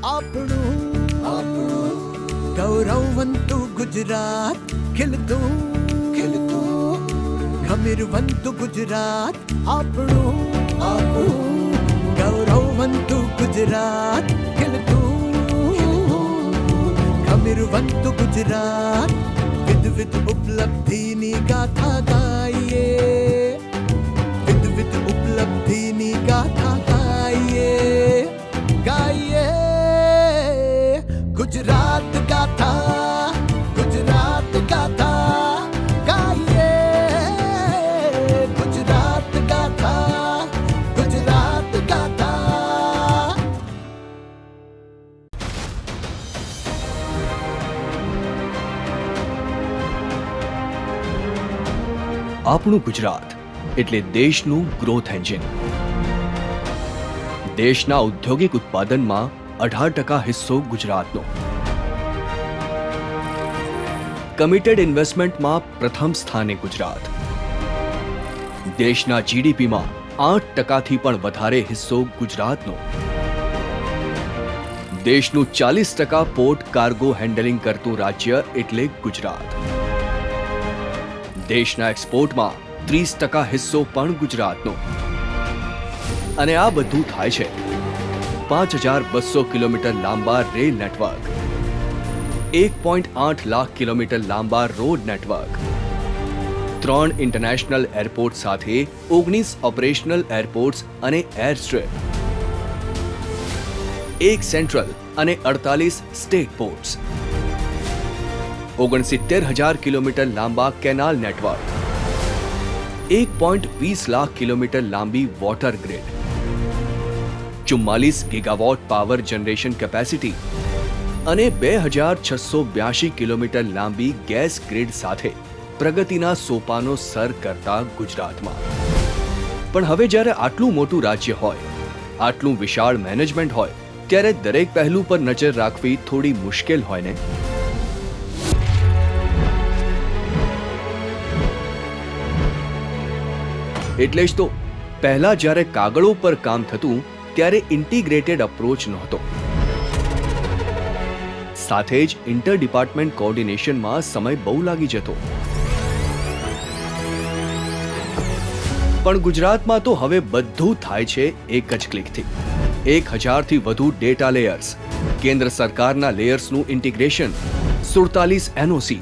આપણું ગૌરવવંતુ ગુજરાત, ખીલતું ખમીરવંતુ ગુજરાત, આપણું ગૌરવવંતુ ગુજરાત, ખીલતું ખમીરવંતુ ગુજરાત, વિધ ઉપલબ્ધિની ગાથા ગાઈએ, વિધ ઉપલબ્ધિની ગાથા ગાઈએ, ગાઈએ ગુજરાત ગાથા, ગુજરાત ગાથા ગાઈએ, ગુજરાત ગાથા, ગુજરાત ગાથા. આપણું ગુજરાત એટલે દેશનું ગ્રોથ એન્જિન. દેશના ઔદ્યોગિક ઉત્પાદનમાં 18% હિસ્સો ગુજરાતનો. કમિટેડ ઇન્વેસ્ટમેન્ટમાં પ્રથમ સ્થાને ગુજરાત. દેશના જીડીપીમાં 8%થી પણ વધારે હિસ્સો ગુજરાતનો. દેશનું 40% પોર્ટ કાર્ગો હેન્ડલિંગ કરતું રાજ્ય એટલે ગુજરાત. દેશના એક્સપોર્ટમાં 30% હિસ્સો પણ ગુજરાતનો. અને આ બધું થાય છે 5200 કિલોમીટર લાંબા રેલ નેટવર્ક, 1.8 લાખ કિલોમીટર લાંબા રોડ નેટવર્ક, 3 ઇન્ટરનેશનલ એરપોર્ટ સાથે 19 ઓપરેશનલ એરપોર્ટ્સ અને એર સ્ટ્રીપ, 1 સેન્ટ્રલ અને 48 સ્ટેટ પોર્ટ્સ, 69,000 કિલોમીટર લાંબા કેનાલ નેટવર્ક, 1.20 લાખ કિલોમીટર લાંબી water grid, 44 gigawatt power generation capacity અને 2682 કિલોમીટર લાંબી ગેસ ગ્રીડ સાથે પ્રગતિના સોપાનો સર કરતા ગુજરાતમાં. પણ હવે જ્યારે આટલું મોટું રાજ્ય હોય, આટલું વિશાળ મેનેજમેન્ટ હોય, ત્યારે દરેક પહેલું પર નજર રાખવી થોડી મુશ્કેલ હોય ને. એટલે જ તો પહેલા જ્યારે કાગળો પર કામ થતું ત્યારે ઇન્ટિગ્રેટેડ અપ્રોચ નહોતો. સાથે જ ઇન્ટર ડિપાર્ટમેન્ટ કોઓર્ડિનેશનમાં સમય બહુ લાગી જતો. પણ ગુજરાતમાં તો હવે બધું થાય છે એક જ ક્લિકથી. 1000થી વધુ ડેટા લેયર્સ, કેન્દ્ર સરકારના લેયર્સનું ઇન્ટિગ્રેશન, 47 એનઓસી,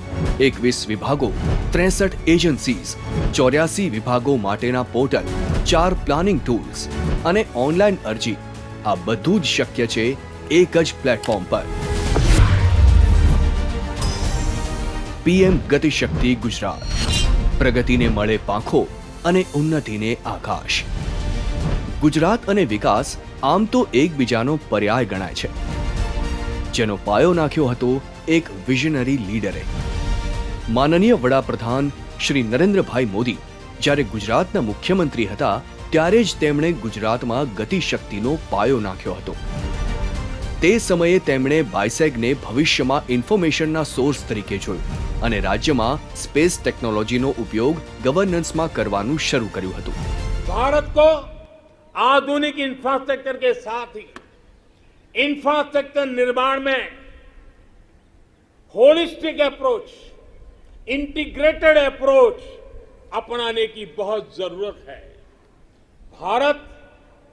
21 વિભાગો, 63 એજન્સીઝ, 84 વિભાગો માટેના પોર્ટલ, 4 પ્લાનિંગ ટૂલ્સ અને ઓનલાઈન અરજી. આ બધું જ શક્ય છે એક જ પ્લેટફોર્મ પર. પીએમ ગતિશક્તિ ગુજરાત. પ્રગતિને મળે પાંખો અને ઉન્નતિને આકાશ. ગુજરાત અને વિકાસ આમ તો એકબીજાનો પર્યાય ગણાય છે, જેનો પાયો નાખ્યો હતો એક વિઝનરી લીડરે. માનનીય વડાપ્રધાન શ્રી નરેન્દ્રભાઈ મોદી જ્યારે ગુજરાતના મુખ્યમંત્રી હતા ત્યારે જ તેમણે ગુજરાતમાં ગતિશક્તિનો પાયો નાખ્યો હતો. તે સમયે તેમણે બાયસેગને ભવિષ્યમાં ઇન્ફોર્મેશનના સોર્સ તરીકે જોયું અને રાજ્યમાં સ્પેસ ટેકનોલોજીનો ઉપયોગ ગવર્નન્સમાં કરવાનું શરૂ કર્યું હતું. भारत को आधुनिक इंफ्रास्ट्रक्चर के साथ ही इंफ्रास्ट्रक्चर निर्माण में होलिस्टिक अप्रोच, इंटीग्रेटेड अप्रोच अपनाने की बहुत जरूरत है. भारत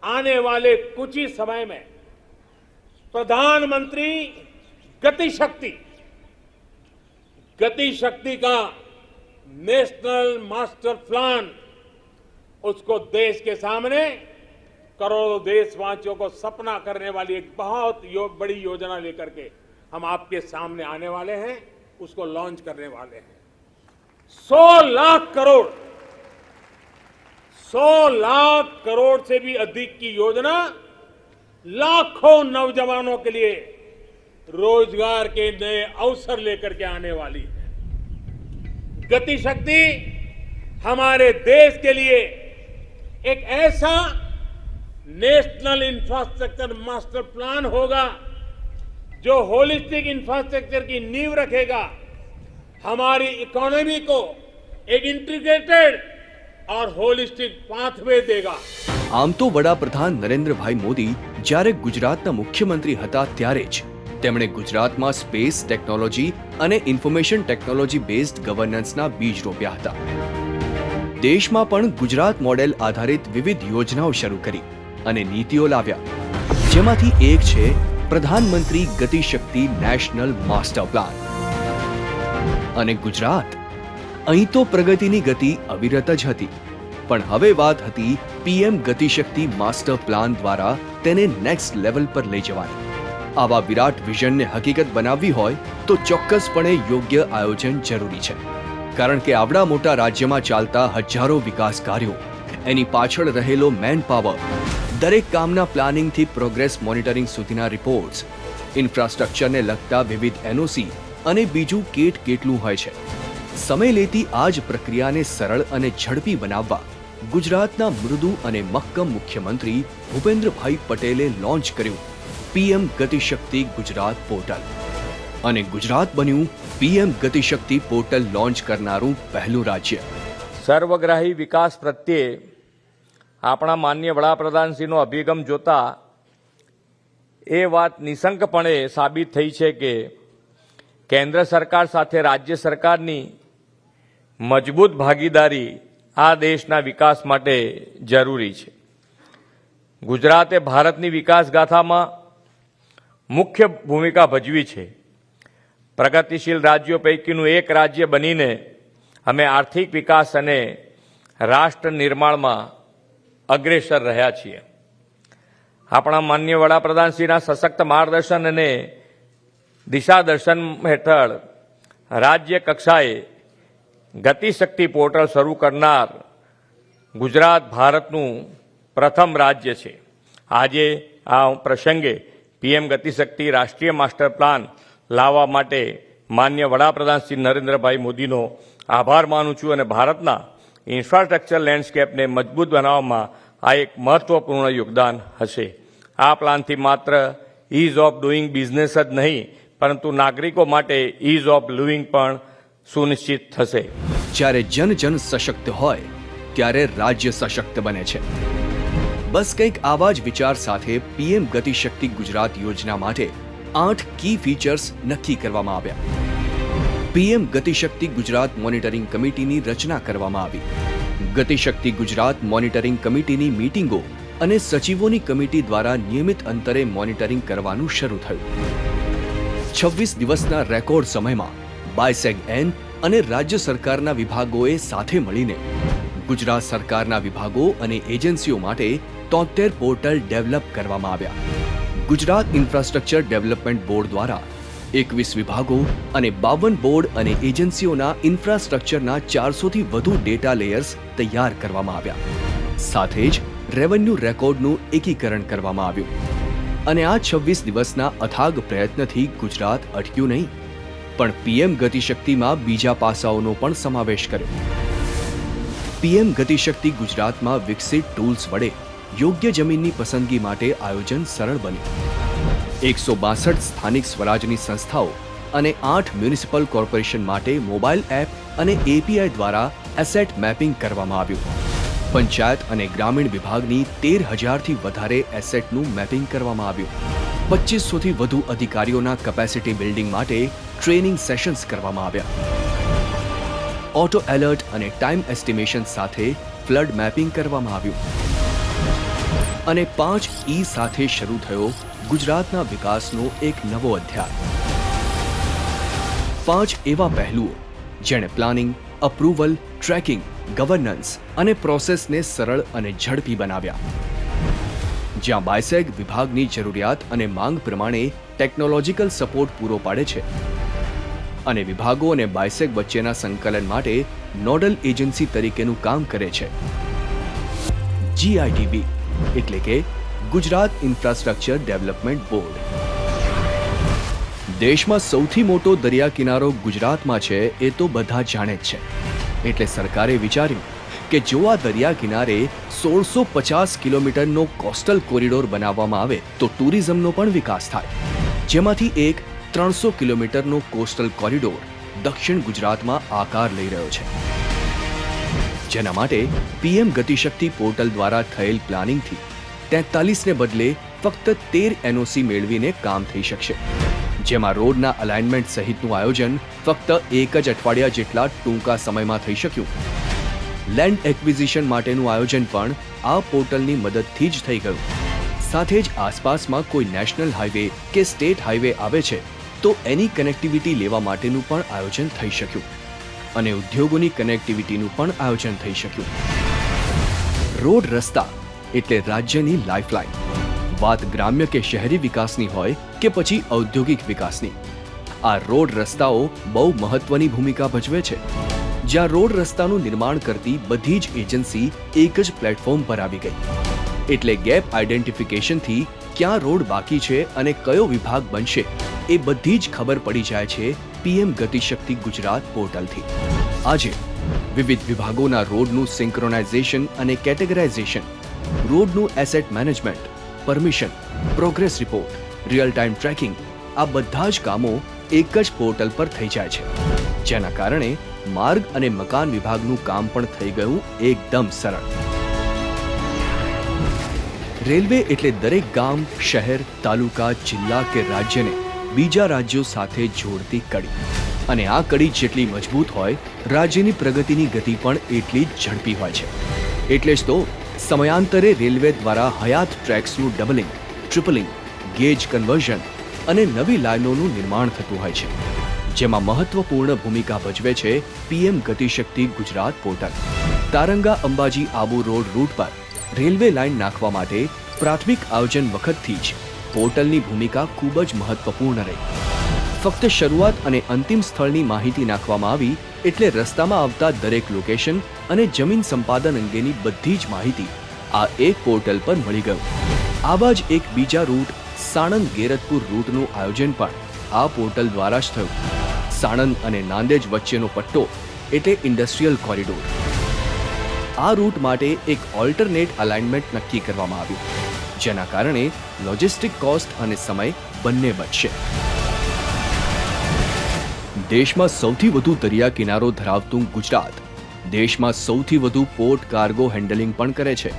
आने वाले कुछ ही समय में प्रधानमंत्री गति शक्ति का नेशनल मास्टर प्लान, उसको देश के सामने करोड़ों देशवासियों को सपना करने वाली एक बहुत बड़ी योजना लेकर के हम आपके सामने आने वाले हैं, उसको लॉन्च करने वाले हैं. 100 लाख करोड़ से भी अधिक की योजना लाखों नौजवानों के लिए रोजगार के नए अवसर लेकर के आने वाली है. गति शक्ति हमारे देश के लिए एक ऐसा नेशनल इंफ्रास्ट्रक्चर मास्टर प्लान होगा जो होलिस्टिक इंफ्रास्ट्रक्चर की नींव रखेगा, हमारी इकोनॉमी को एक इंटीग्रेटेड और होलिस्टिक पाथवे देगा. આમ તો વડાપ્રધાન નરેન્દ્રભાઈ મોદી જ્યારે ગુજરાતના મુખ્યમંત્રી હતા ત્યારે જ તેમણે ગુજરાતમાં સ્પેસ ટેકનોલોજી અને ઇન્ફોર્મેશન ટેકનોલોજી બેઝડ ગવર્નન્સના બીજ રોપ્યા હતા. દેશમાં પણ ગુજરાત મોડેલ આધારિત વિવિધ યોજનાઓ શરૂ કરી અને નીતિઓ લાવ્યા, જેમાંથી એક છે પ્રધાનમંત્રી ગતિશક્તિ નેશનલ માસ્ટર પ્લાન. અને ગુજરાત, અહીં તો પ્રગતિની ગતિ અવિરત જ હતી, પણ હવે વાત હતી પીએમ ગતિશક્તિ માસ્ટર પ્લાન દ્વારા તેને નેક્સ્ટ લેવલ પર લઈ જવાની. આવા વિરાટ વિઝનને હકીકત બનાવવી હોય તો ચોક્કસપણે યોગ્ય આયોજન જરૂરી છે, કારણ કે આવડા મોટા રાજ્યમાં ચાલતા હજારો વિકાસ કાર્યો, એની પાછળ રહેલો મેન પાવર, દરેક કામના પ્લાનિંગથી પ્રોગ્રેસ મોનિટરિંગ સુધીના રિપોર્ટ્સ, ઇન્ફ્રાસ્ટ્રક્ચરને લગતા વિવિધ એનઓસી અને બીજું કેટલું હોય છે. સમય લેતી આ જ પ્રક્રિયાને સરળ અને ઝડપી બનાવવા ગુજરાતના મૃદુ અને મક્કમ મુખ્યમંત્રી ભૂપેન્દ્રભાઈ પટેલે લોન્ચ કર્યું પીએમ ગતિશક્તિ ગુજરાત પોર્ટલ. અને ગુજરાત બન્યું પીએમ ગતિશક્તિ પોર્ટલ લોન્ચ કરનારું પહેલું રાજ્ય. સર્વગ્રાહી વિકાસ પ્રત્યે આપણા માનનીય વડાપ્રધાનશ્રીનો અભિગમ જોતા એ વાત નિશંકપણે સાબિત થઈ છે કે કેન્દ્ર સરકાર સાથે રાજ્ય સરકારની મજબૂત ભાગીદારી આ દેશના વિકાસ માટે જરૂરી છે. ગુજરાતે ભારતની વિકાસ ગાથામાં મુખ્ય ભૂમિકા ભજવી છે. પ્રગતિશીલ રાજ્યો પૈકીનું એક રાજ્ય બનીને અમે આર્થિક વિકાસ અને રાષ્ટ્ર નિર્માણમાં અગ્રેસર રહ્યા છીએ. આપણા માનનીય વડાપ્રધાનશ્રીના સશક્ત માર્ગદર્શન અને દિશાદર્શન હેઠળ રાજ્ય કક્ષાએ ગતિશક્તિ પોર્ટલ શરૂ કરનાર ગુજરાત ભારતનું પ્રથમ રાજ્ય છે. આજે આ પ્રસંગે પીએમ ગતિશક્તિ રાષ્ટ્રીય માસ્ટર પ્લાન લાવવા માટે માન્ય વડાપ્રધાન શ્રી નરેન્દ્રભાઈ મોદીનો આભાર માનું છું અને ભારતના ઇન્ફ્રાસ્ટ્રક્ચર લેન્ડસ્કેપને મજબૂત બનાવવામાં આ એક મહત્વપૂર્ણ યોગદાન હશે. આ પ્લાનથી માત્ર ઇઝ ઓફ ડુઈંગ બિઝનેસ જ નહીં, પરંતુ નાગરિકો માટે ઇઝ ઓફ લિવિંગ પણ સુનિશ્ચિત થશે. જ્યારે જન જન સશક્ત હોય ત્યારે રાજ્ય સશક્ત બને છે. બસ કંઈક આવા જ વિચાર સાથે પીએમ ગતિશક્તિ ગુજરાત યોજના માટે 8 કી ફીચર્સ નક્કી કરવામાં આવ્યા. પીએમ ગતિશક્તિ ગુજરાત મોનિટરિંગ કમિટીની રચના કરવામાં આવી. ગતિશક્તિ ગુજરાત મોનિટરિંગ કમિટીની મીટિંગો અને સચિવોની કમિટી દ્વારા નિયમિત અંતરે મોનિટરિંગ કરવાનું શરૂ થયું. 26 દિવસના રેકોર્ડ સમયમાં બાયસેગ-એન અને રાજ્ય સરકારના વિભાગોએ સાથે મળીને ગુજરાત સરકારના વિભાગો અને એજન્સીઓ માટે 73 પોર્ટલ ડેવલપ કરવામાં આવ્યા. ગુજરાત ઇન્ફ્રાસ્ટ્રક્ચર ડેવલપમેન્ટ બોર્ડ દ્વારા 21 વિભાગો અને 52 બોર્ડ અને એજન્સીઓના ઇન્ફ્રાસ્ટ્રક્ચરના 400થી વધુ ડેટા લેયર્સ તૈયાર કરવામાં આવ્યા. સાથે જ રેવન્યુ રેકોર્ડનું એકીકરણ કરવામાં આવ્યું. અને આ 26 દિવસના અથાગ પ્રયત્નથી ગુજરાત અટક્યું નહીં, પણ પીએમ ગતિશક્તિમાં બીજા પાસાઓનો પણ સમાવેશ કર્યો. પીએમ ગતિશક્તિ ગુજરાતમાં વિકસિત ટૂલ્સ વડે યોગ્ય જમીનની પસંદગી માટે આયોજન સરળ બન્યું. 162 સ્થાનિક સ્વરાજની સંસ્થાઓ અને 8 મ્યુનિસિપલ કોર્પોરેશન માટે મોબાઈલ એપ અને એપીઆઈ દ્વારા એસેટ મેપિંગ કરવામાં આવ્યું. પંચાયત અને ગ્રામીણ વિભાગની 13,000થી વધારે એસેટનું મેપિંગ કરવામાં આવ્યું. 2500થી વધુ અધિકારીઓના કેપેસિટી બિલ્ડિંગ માટે ટ્રેનિંગ સેશન્સ કરવામાં આવ્યા. ઓટો એલર્ટ અને ટાઈમ એસ્ટિમેશન સાથે ફ્લડ મેપિંગ કરવામાં આવ્યું. અને 5 ઈ સાથે શરૂ થયો ગુજરાતના વિકાસનો એક નવો અધ્યાય. 5 એવા પહેલુઓ જેણે પ્લાનિંગ, અપ્રુવલ, ટ્રેકિંગ, ગવર્નન્સ અને પ્રોસેસને સરળ અને ઝડપી બનાવ્યા. જ્યાં બાયસેગ વિભાગની જરૂરિયાત અને માંગ પ્રમાણે ટેકનોલોજીકલ સપોર્ટ પૂરો પાડે છે અને વિભાગો અને બાયસેગ વચ્ચેના સંકલન માટે નોડલ એજન્સી તરીકેનું કામ કરે છે. GIDB એટલે કે ગુજરાત ઇન્ફ્રાસ્ટ્રક્ચર ડેવલપમેન્ટ બોર્ડ. દેશમાં સૌથી મોટો દરિયા કિનારો ગુજરાતમાં છે એ તો બધા જાણે જ છે. એટલે સરકારે વિચાર્યું કે જો આ દરિયા કિનારે 1650 કિલોમીટરનો કોસ્ટલ કોરિડોર બનાવવામાં આવે તો ટુરિઝમનો પણ વિકાસ થાય. જેમાંથી એક 300 કિલોમીટરનો કોસ્ટલ કોરિડોર દક્ષિણ ગુજરાતમાં આકાર લઈ રહ્યો છે. જેના માટે પીએમ ગતિશક્તિ પોર્ટલ દ્વારા થયેલ પ્લાનિંગથી 43ને બદલે ફક્ત 13 NOC મેળવીને કામ થઈ શકશે, જેમાં રોડના અલાઇનમેન્ટ સહિતનું આયોજન ફક્ત એક જ અઠવાડિયા જેટલા ટૂંકા સમયમાં થઈ શક્યું. લેન્ડ એક્વિઝિશન માટેનું આયોજન પણ આ પોર્ટલની મદદથી જ થઈ ગયું. સાથે જ આસપાસમાં કોઈ નેશનલ હાઈવે કે સ્ટેટ હાઈવે આવે છે તો એની કનેક્ટિવિટી લેવા માટેનું પણ આયોજન થઈ શક્યું અને ઉદ્યોગોની કનેક્ટિવિટીનું પણ આયોજન થઈ શક્યું. રોડ રસ્તા એટલે રાજ્યની લાઇફલાઇન. વાત ગ્રામ્ય કે શહેરી વિકાસની હોય કે પછી ઔદ્યોગિક વિકાસની, આ રોડ રસ્તાઓ બહુ મહત્વની ભૂમિકા ભજવે છે. જ્યાં રોડ રસ્તાનું નિર્માણ કરતી બધી જ એજન્સી એક જ પ્લેટફોર્મ પર આવી ગઈ, એટલે ગેપ આઈડેન્ટિફિકેશનથી ક્યાં રોડ બાકી છે અને કયો વિભાગ બનશે એ બધી જ ખબર પડી જાય છે PM ગતિશક્તિ ગુજરાત પોર્ટલથી. આજે વિવિધ વિભાગોના રોડનું સિંક્રોનાઇઝેશન અને કેટેગરાઇઝેશન, રોડનું asset management, permission, progress report, real time tracking, આ બધા જ કામો એક જ પોર્ટલ પર થઈ જાય છે, જેના કારણે માર્ગ અને મકાન વિભાગનું કામ પણ થઈ ગયું એકદમ સરળ. રેલવે એટલે દરેક ગામ, શહેર, તાલુકા, જિલ્લા કે રાજ્યને બીજા રાજ્યો સાથે જોડતી કડી, અને આ કડી જેટલી મજબૂત હોય, રાજ્યની પ્રગતિની ગતિ પણ એટલી જ ઝડપી હોય છે. એટલે જ તો સમયાંતરે રેલવે દ્વારા હયાત ટ્રેક્સનું ડબલિંગ, ટ્રિપલિંગ, ગેજ કન્વર્ઝન અને નવી લાઇનોનું નિર્માણ થતું હોય છે, જેમાં મહત્વપૂર્ણ ભૂમિકા ભજવે છે PM Gatishakti Gujarat portal. Taranga Ambaji Abu road route પર રેલવે લાઇન નાખવા માટે પ્રાથમિક આયોજન વખતથી જ પોર્ટલની ભૂમિકા ખૂબ જ મહત્વપૂર્ણ રહી. ફક્ત શરૂઆત અને અંતિમ સ્થળની માહિતી નાખવામાં આવી એટલે રસ્તામાં આવતા દરેક લોકેશન અને જમીન સંપાદન અંગેની બધી જ માહિતી આ એક પોર્ટલ પર મળી ગયું. આવા જ એક બીજા રૂટ સાણંદ ગેરતપુર રૂટનું આયોજન પણ આ પોર્ટલ દ્વારા જ થયું. સાણંદ અને નાંદેજ વચ્ચેનો પટ્ટો એટલે ઇન્ડસ્ટ્રીયલ કોરિડોર. આ રૂટ માટે એક ઓલ્ટરનેટ અલાઇનમેન્ટ નક્કી કરવામાં આવ્યું, જેના કારણે લોજિસ્ટિક કોસ્ટ અને સમય બંને બચશે. દેશમાં સૌથી વધુ દરિયા કિનારો ધરાવતું ગુજરાત દેશમાં સૌથી વધુ પોર્ટ કાર્ગો હેન્ડલિંગ પણ કરે છે,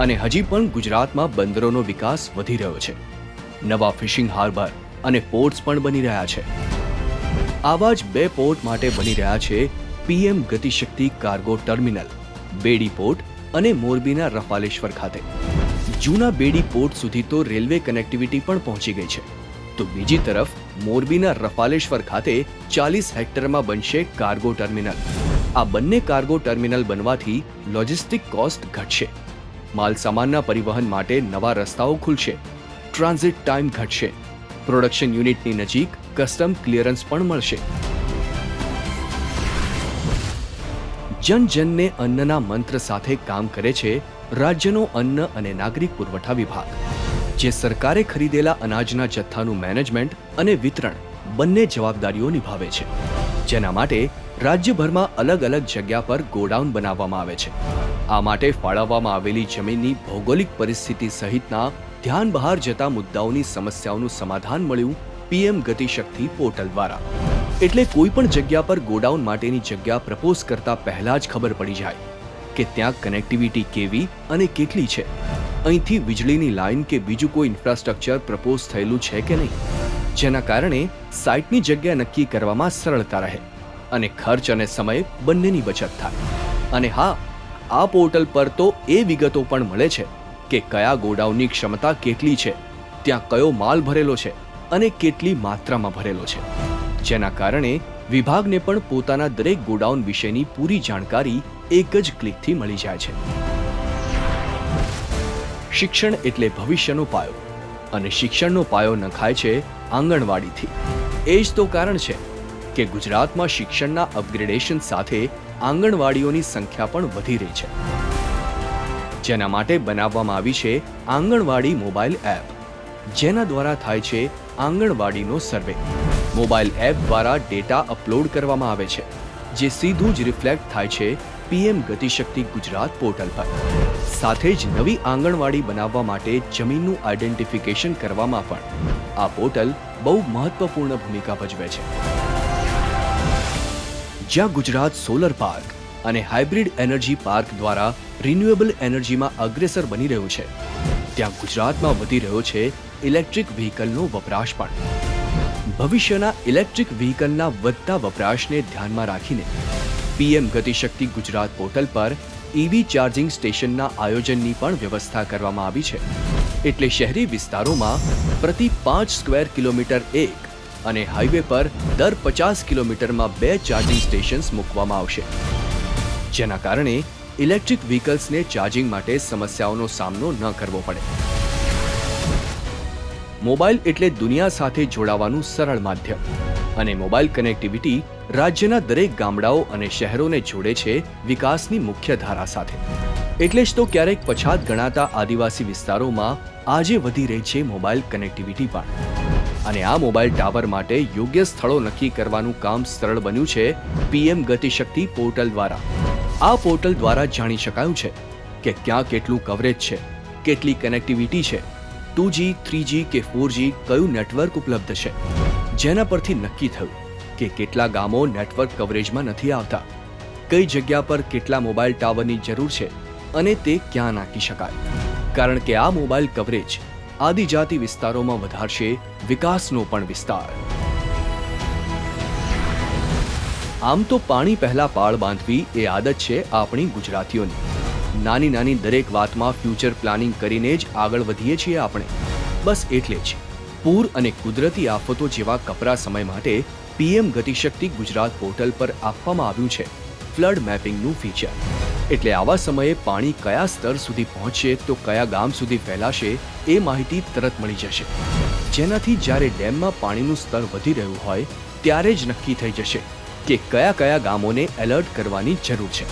અને હજી પણ ગુજરાતમાં બંદરોનો વિકાસ વધી રહ્યો છે. નવા ફિશિંગ હાર્બર અને પોર્ટ્સ પણ બની રહ્યા છે. આવા જ 2 પોર્ટ માટે બની રહ્યા છે PM ગતિશક્તિ કાર્ગો ટર્મિનલ, બેડી પોર્ટ અને મોરબીના રફાલેશ્વર ખાતે. જૂના બેડી પોર્ટ સુધી તો રેલવે કનેક્ટિવિટી પણ પહોંચી ગઈ છે, તો બીજી તરફ મોરબીના રફાલેશ્વર ખાતે 40 હેક્ટરમાં બનશે કાર્ગો ટર્મિનલ. આ બંને કાર્ગો ટર્મિનલ બનવાથી લોજિસ્ટિક કોસ્ટ ઘટશે, માલસામાનના પરિવહન માટે નવા રસ્તાઓ ખુલશે, ટ્રાન્ઝિટ ટાઈમ ઘટશે, પ્રોડક્શન યુનિટની નજીક કસ્ટમ ક્લિયરન્સ પણ મળશે. જન જનને અન્નના મંત્ર સાથે કામ કરે છે રાજ્યનો અન્ન અને નાગરિક પુરવઠા વિભાગ, જે સરકારે ખરીદેલા અનાજના જથ્થાનું મેનેજમેન્ટ અને વિતરણ બંને જવાબદારીઓ નિભાવે છે. જેના માટે રાજ્યભરમાં અલગ અલગ જગ્યા પર ગોડાઉન બનાવવામાં આવે છે. આ માટે ફાળવવામાં આવેલી જમીનની ભૌગોલિક પરિસ્થિતિ સહિતના ધ્યાન બહાર જતા મુદ્દાઓની સમસ્યાઓનું સમાધાન મળ્યું PM ગતિશક્તિ પોર્ટલ દ્વારા. એટલે કોઈ પણ જગ્યા પર ગોડાઉન માટેની જગ્યા પ્રપોઝ કરતા પહેલા જ ખબર પડી જાય કે ત્યાં કનેક્ટિવિટી કેવી અને કેટલી છે, અહીંથી વીજળીની લાઇન કે બીજું કોઈ ઇન્ફ્રાસ્ટ્રક્ચર પ્રપોઝ થયેલું છે કે નહીં, જેના કારણે સાઇટની જગ્યા નક્કી કરવામાં સરળતા રહે અને ખર્ચ અને સમય બંનેની બચત થાય. અને હા, આ પોર્ટલ પર તો એ વિગતો પણ મળે છે કે કયા ગોડાઉનની ક્ષમતા કેટલી છે, ત્યાં કયો માલ ભરેલો છે અને કેટલી માત્રામાં ભરેલો છે, જેના કારણે વિભાગને પણ પોતાના દરેક ગોડાઉન વિશેની પૂરી જાણકારી એક જ ક્લિકથી મળી જાય છે. શિક્ષણ એટલે ભવિષ્યનો પાયો, અને શિક્ષણનો પાયો નખાય છે આંગણવાડીથી. એ જ તો કારણ છે કે ગુજરાતમાં શિક્ષણના અપગ્રેડેશન સાથે આંગણવાડીઓની સંખ્યા પણ વધી રહી છે, જેના માટે બનાવવામાં આવી છે આંગણવાડી મોબાઈલ એપ, જેના દ્વારા થાય છે આંગણવાડીનો સર્વે. મોબાઈલ એપ દ્વારા ડેટા અપલોડ કરવામાં આવે છે, જે સીધું જ રિફ્લેક્ટ થાય છે PM ગતિશક્તિ ગુજરાત પોર્ટલ પર. સાથે જ નવી આંગણવાડી બનાવવા માટે જમીનનું આઈડેન્ટિફિકેશન કરવામાં પણ આ પોર્ટલ બહુ મહત્વપૂર્ણ ભૂમિકા ભજવે છે. જ્યાં ગુજરાત સોલર પાર્ક અને હાઇબ્રિડ એનર્જી પાર્ક દ્વારા રિન્યુએબલ એનર્જીમાં અગ્રેસર બની રહ્યું છે, ત્યાં ગુજરાતમાં વધી રહ્યો છે ઇલેક્ટ્રિક વ્હીકલનો વપરાશ પણ. ભવિષ્યના ઇલેક્ટ્રિક વ્હીકલના વધતા વપરાશને ધ્યાનમાં રાખીને પીએમ ગતિશક્તિ ગુજરાત પોર્ટલ પર ઈવી ચાર્જિંગ સ્ટેશનના આયોજનની પણ વ્યવસ્થા કરવામાં આવી છે. એટલે શહેરી વિસ્તારોમાં પ્રતિ 5 સ્ક્વેર કિલોમીટર એક અને હાઈવે પર દર 50 કિલોમીટરમાં 2 ચાર્જિંગ સ્ટેશન્સ મૂકવામાં આવશે, જેના કારણે ઇલેક્ટ્રિક વ્હીકલ્સને ચાર્જિંગ માટે સમસ્યાઓનો સામનો ન કરવો પડે. મોબાઈલ એટલે દુનિયા સાથે જોડાવાનું સરળ માધ્યમ, અને મોબાઈલ કનેક્ટિવિટી રાજ્યના દરેક ગામડાઓ અને શહેરોને જોડે છે વિકાસની મુખ્ય ધારા સાથે. એટલે જ તો ક્યારેક પછાત ગણાતા આદિવાસી વિસ્તારોમાં આજે વધી રહી છે મોબાઈલ કનેક્ટિવિટી પણ. અને આ મોબાઈલ ટાવર માટે યોગ્ય સ્થળો નક્કી કરવાનું કામ સરળ બન્યું છે પીએમ ગતિશક્તિ પોર્ટલ દ્વારા. આ પોર્ટલ દ્વારા જાણી શકાયું છે કે ક્યાં કેટલું કવરેજ છે, કેટલી કનેક્ટિવિટી છે, 2G, 3G કે 4G કયું નેટવર્ક ઉપલબ્ધ છે, જેના પરથી નક્કી થયું કે કેટલા ગામો નેટવર્ક કવરેજમાં નથી આવતા, કઈ જગ્યા પર કેટલા મોબાઈલ ટાવરની જરૂર છે અને તે ક્યાં નાખી શકાય. કારણ કે આ મોબાઈલ કવરેજ આદિજાતિ વિસ્તારોમાં વધારશે વિકાસનો પણ વિસ્તાર. આમ તો પાણી પહેલા પાળ બાંધવી એ આદત છે આપણી ગુજરાતીઓની. નાની નાની દરેક વાતમાં ફ્યુચર પ્લાનિંગ કરીને જ આગળ વધીએ છીએ આપણે. બસ એટલે જ પૂર અને કુદરતી આફતો જેવા કપરા સમય માટે પીએમ ગતિશક્તિ ગુજરાત પોર્ટલ પર આપવામાં આવ્યું છે ફ્લડ મેપિંગનું ફીચર. એટલે આવા સમયે પાણી કયા સ્તર સુધી પહોંચશે તો કયા ગામ સુધી ફેલાશે એ માહિતી તરત મળી જશે, જેનાથી જ્યારે ડેમમાં પાણીનું સ્તર વધી રહ્યું હોય ત્યારે જ નક્કી થઈ જશે કે કયા કયા ગામોને એલર્ટ કરવાની જરૂર છે.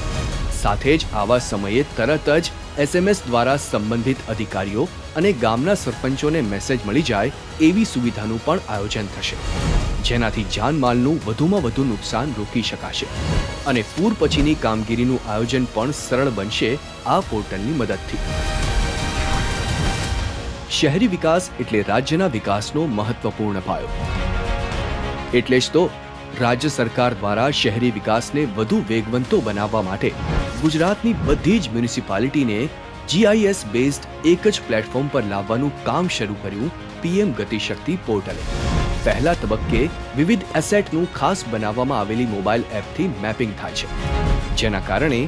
સાથે જ આવા સમયે તરત જ SMS દ્વારા સંબંધિત અધિકારીઓ અને ગામના સરપંચોને મેસેજ મળી જાય એવી સુવિધાનું પણ આયોજન થશે, જેનાથી જાનમાલનું વધુમાં વધુ નુકસાન રોકી શકાશે અને પૂર પછીની કામગીરીનું આયોજન પણ સરળ બનશે આ પોર્ટલની મદદથી. શહેરી વિકાસ એટલે રાજ્યના વિકાસનો મહત્વપૂર્ણ પાયો. એટલે જ તો રાજ્ય સરકાર દ્વારા શહેરી વિકાસને વધુ વેગવંતો બનાવવા માટે ગુજરાતની બધી જ મ્યુનિસિપાલિટીને GIS બેઝડ એક જ પ્લેટફોર્મ પર લાવવાનું કામ શરૂ કર્યું પીએમ ગતિશક્તિ પોર્ટલે. પહેલા તબક્કે વિવિધ એસેટનું ખાસ બનાવવામાં આવેલી મોબાઈલ એપથી મેપિંગ થાય છે, જેના કારણે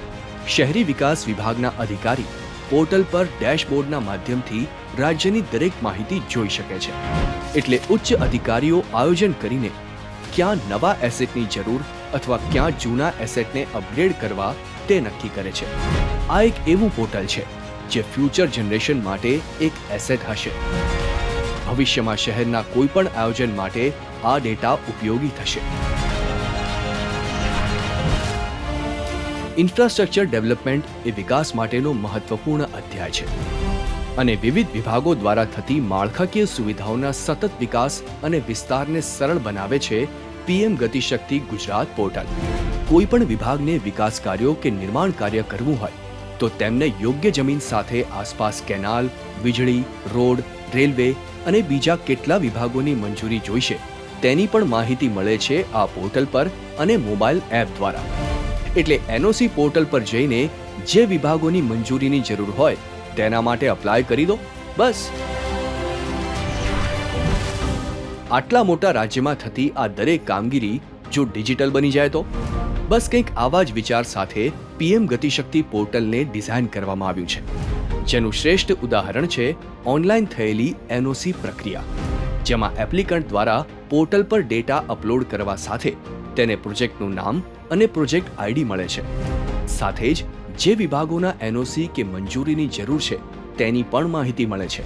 શહેરી વિકાસ વિભાગના અધિકારી પોર્ટલ પર ડેશબોર્ડના માધ્યમથી રાજ્યની દરેક માહિતી જોઈ શકે છે. એટલે ઉચ્ચ અધિકારીઓ આયોજન કરીને ક્યાં નવા એસેટની જરૂર અથવા ક્યાં જૂના એસેટને અપગ્રેડ કરવા તે નક્કી કરે છે. આ એક એવું પોર્ટલ છે જે ફ્યુચર જનરેશન માટે એક એસેટ હશે. ભવિષ્યમાં શહેરના કોઈ પણ આયોજન માટે આ ડેટા ઉપયોગી થશે. ઇન્ફ્રાસ્ટ્રક્ચર ડેવલપમેન્ટ એ વિકાસ માટેનો મહત્વપૂર્ણ અધ્યાય છે અને વિવિધ વિભાગો દ્વારા થતી માળખાકીય સુવિધાઓના સતત વિકાસ અને વિસ્તારને સરળ બનાવે છે પીએમ ગતિશક્તિ ગુજરાત પોર્ટલ. કોઈ પણ વિભાગને વિકાસ કાર્યો કે નિર્માણ કાર્ય કરવું હોય તો તેમને યોગ્ય જમીન સાથે આસપાસ કેનાલ, વીજળી, રોડ, રેલવે અને બીજા કેટલા વિભાગોની મંજૂરી જોઈશે તેની પણ માહિતી મળે છે આ પોર્ટલ પર અને મોબાઈલ એપ દ્વારા. એટલે NOC પોર્ટલ પર જઈને જે વિભાગોની મંજૂરીની જરૂર હોય તેના માટે અપ્લાય કરી દો, બસ. આટલા મોટા રાજ્યમાં થતી આ દરેક કામગીરી જો ડિજિટલ બની જાય તો? બસ કંઈક આવા જ વિચાર સાથે પીએમ ગતિશક્તિ પોર્ટલને ડિઝાઇન કરવામાં આવ્યું છે, જેનું શ્રેષ્ઠ ઉદાહરણ છે ઓનલાઈન થયેલી NOC પ્રક્રિયા, જેમાં એપ્લિકન્ટ દ્વારા પોર્ટલ પર ડેટા અપલોડ કરવા સાથે તેને પ્રોજેક્ટનું નામ અને પ્રોજેક્ટ ID મળે છે. સાથે જ જે વિભાગોના NOC કે મંજૂરીની જરૂર છે તેની પણ માહિતી મળે છે.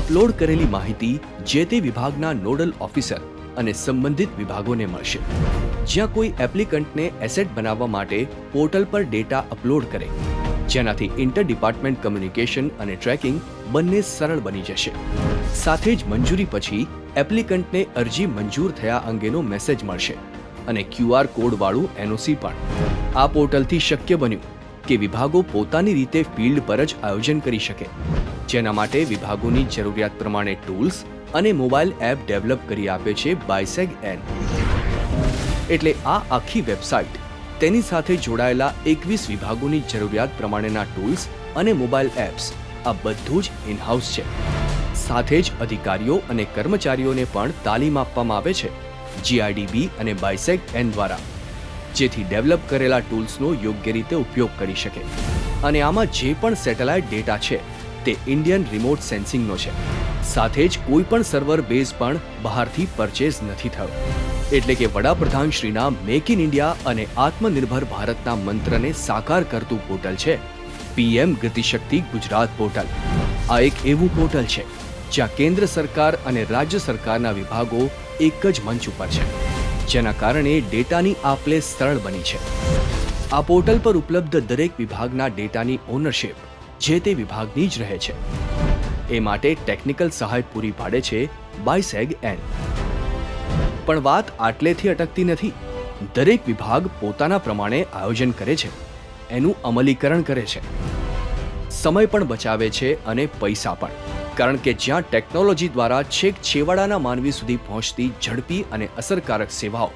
અપલોડ કરેલી માહિતી જે તે વિભાગના નોડલ ઓફિસર અને સંબંધિત વિભાગોને મળશે. જ્યાં કોઈ એપ્લિકન્ટને એસેટ બનાવવા માટે પોર્ટલ પર ડેટા અપલોડ કરે, જેનાથી ઇન્ટર ડિપાર્ટમેન્ટ કમ્યુનિકેશન અને ટ્રેકિંગ બંને સરળ બની જશે. સાથે જ મંજૂરી પછી એપ્લિકન્ટને અરજી મંજૂર થયા અંગેનો મેસેજ મળશે અને QR કોડ વાળું NOC પણ. આ પોર્ટલથી શક્ય બન્યું કે વિભાગો પોતાની રીતે ફિલ્ડ પર જ આયોજન કરી શકે, જેના માટે વિભાગોની જરૂરિયાત પ્રમાણે ટૂલ્સ અને મોબાઈલ એપ ડેવલપ કરી આપે છે BISEG-N. એટલે આ આખી વેબસાઇટ તેની સાથે જોડાયેલા 21 વિભાગોની જરૂરિયાત પ્રમાણેના ટૂલ્સ અને મોબાઈલ એપ્સ આ બધું જ ઇનહાઉસ છે. સાથે જ અધિકારીઓ અને કર્મચારીઓને પણ તાલીમ આપવામાં આવે છે GRDB અને BISAC-N દ્વારા, જેથી ડેવલપ કરેલા ટૂલ્સનો યોગ્ય રીતે ઉપયોગ કરી શકે. અને આમાં જે પણ સેટેલાઇટ ડેટા છે તે ઇન્ડિયન રિમોટ સેન્સિંગનો છે. સાથે જ કોઈ પણ સર્વર બેઝ પણ બહારથી પરચેઝ નથી થયો. એટલે કે વડાપ્રધાન શ્રીના મેક ઇન ઇન્ડિયા અને આત્મનિર્ભર ભારતના મંત્રને સાકાર કરતું પોર્ટલ છે PM ગતિશક્તિ ગુજરાત પોર્ટલ. આ એક એવું પોર્ટલ છે જ્યાં કેન્દ્ર સરકાર અને રાજ્ય સરકારના વિભાગો એક જ મંચ ઉપર છે, જેના કારણે ડેટાની આપ-લે સરળ બની છે. આ પોર્ટલ પર ઉપલબ્ધ દરેક વિભાગના ડેટાની ઓનરશિપ જે તે વિભાગની જ રહે છે. એ માટે ટેકનિકલ સહાય પૂરી પાડે છે BISAC-N. પણ વાત આટલેથી અટકતી નથી. દરેક વિભાગ પોતાના પ્રમાણે આયોજન કરે છે, એનું અમલીકરણ કરે છે. સમય પણ બચાવે છે અને પૈસા પણ, કારણ કે જ્યાં ટેકનોલોજી દ્વારા છેક છેવાડાના માનવી સુધી પહોંચતી ઝડપી અને અસરકારક સેવાઓ,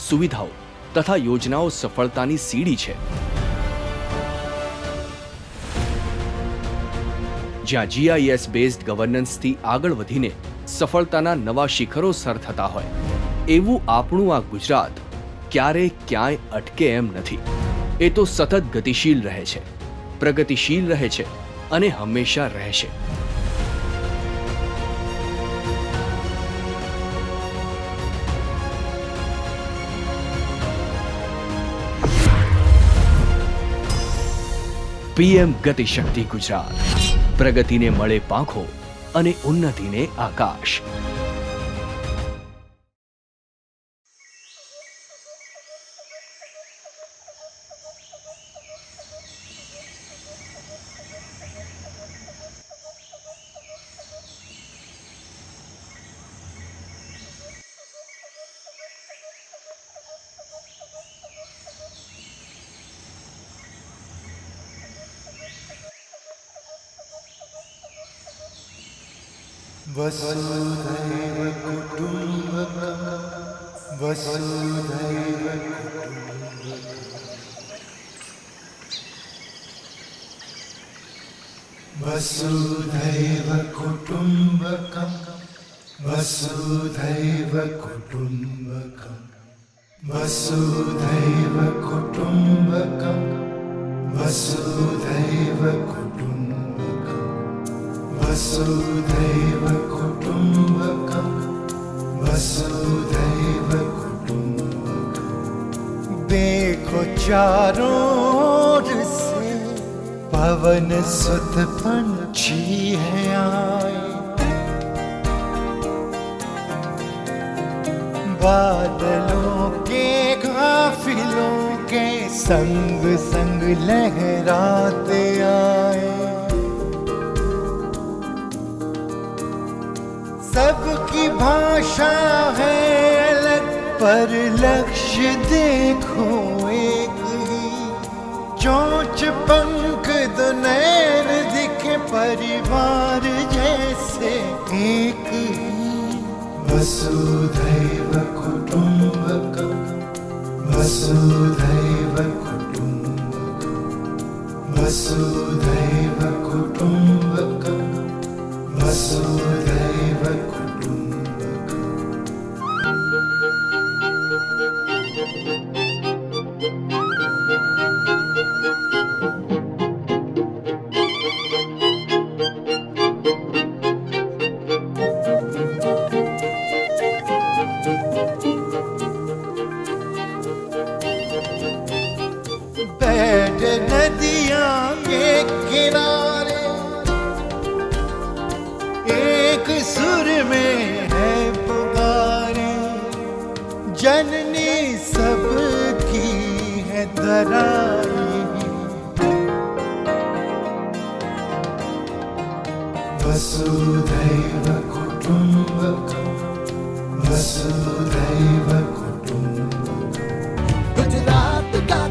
સુવિધાઓ તથા યોજનાઓ સફળતાની સીડી છે. જ્યાં GIS બેઝડ ગવર્નન્સથી આગળ વધીને સફળતાના નવા શિખરો સર થતા હોય, એવું આપણું આ ગુજરાત ક્યારેય ક્યાંય અટકે એમ નથી. એ તો સતત ગતિશીલ રહે છે, પ્રગતિશીલ રહે છે અને હંમેશા રહેશે. PM ગતિશક્તિ ગુજરાત. પ્રગતિને મળે પાંખો અને ઉન્નતિને આકાશ. वसुधैव कुटुम्बकं वसुधैव कुटुम्बकं वसुधैव कुटुम्बकं वसुधैव कुटुम्बकं वसुधैव कुटुम्बकं वसुधैव कुटुम्बकं वसुधैव कुटुम्बकं. देखो चारों ओर से पवन सुत पंछी है आए, बादलों के काफिलों के संग संग लहराते आए. सबकी भाषा है अलग पर लक्ष्य देखो एक ही. चोंच पंख दो नैन दिखे परिवार जैसे एक ही. वसुधैव कुटुम्बकं वसुधैव कुटुम्बकं वसुधैव कुटुम्बकं वसुधैव कुटुम्बकं. बैठ नदियाँ के किनारे एक सुर में है पुकारे. जननी सबकी है धराई. वसुधैव कुटुम्बकं वसुधैव कुटुम्बकं. गुजरात का